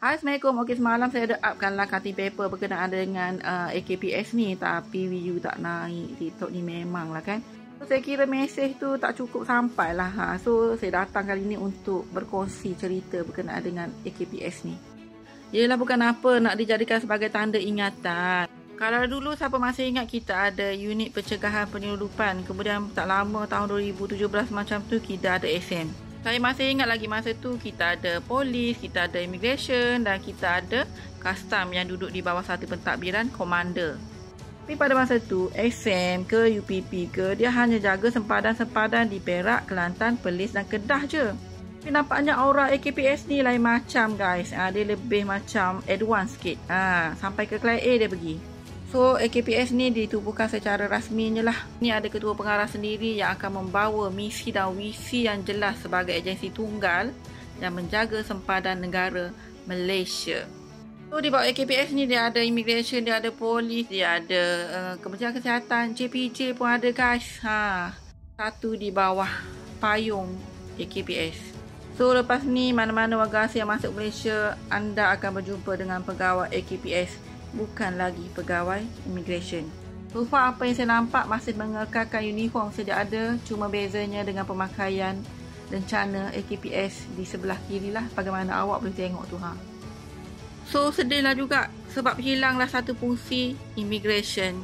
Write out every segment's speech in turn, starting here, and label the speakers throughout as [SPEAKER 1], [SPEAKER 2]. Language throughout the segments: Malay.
[SPEAKER 1] Hai, Assalamualaikum. Okey, semalam saya ada upkanlah cutting paper berkenaan dengan AKPS ni, tapi view tak naik. TikTok ni memang lah kan. So, saya kira mesej tu tak cukup sampai lah. So, saya datang kali ni untuk berkongsi cerita berkenaan dengan AKPS ni. Yelah, bukan apa nak dijadikan sebagai tanda ingatan. Kalau dulu siapa masih ingat kita ada unit pencegahan penyeludupan, kemudian tak lama tahun 2017 macam tu kita ada SM. Saya masih ingat lagi masa tu kita ada polis, kita ada immigration dan kita ada custom yang duduk di bawah satu pentadbiran komander. Tapi pada masa tu SM ke UPP ke dia hanya jaga sempadan-sempadan di Perak, Kelantan, Perlis dan Kedah je. Tapi nampaknya aura AKPS ni lain macam guys. Dia lebih macam advance sikit. Sampai ke Kelas A dia pergi. So, AKPS ni ditubuhkan secara rasminya lah. Ni ada ketua pengarah sendiri yang akan membawa misi dan visi yang jelas sebagai agensi tunggal yang menjaga sempadan negara Malaysia. So, di bawah AKPS ni dia ada immigration, dia ada polis, dia ada Kementerian Kesihatan, JPJ pun ada guys. Satu di bawah payung AKPS. So, lepas ni mana-mana warga asing yang masuk Malaysia, anda akan berjumpa dengan pegawai AKPS. Bukan lagi pegawai immigration. So far apa yang saya nampak masih mengekalkan uniform sedia ada, cuma bezanya dengan pemakaian rencana AKPS di sebelah kiri lah, bagaimana awak boleh tengok tu So sedihlah juga sebab hilanglah satu fungsi immigration.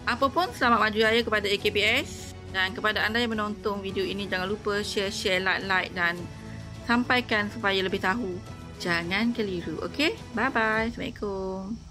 [SPEAKER 1] Apapun, selamat maju raya kepada AKPS, dan kepada anda yang menonton video ini jangan lupa share, like dan sampaikan supaya lebih tahu. Jangan keliru, okey? Bye bye. Assalamualaikum.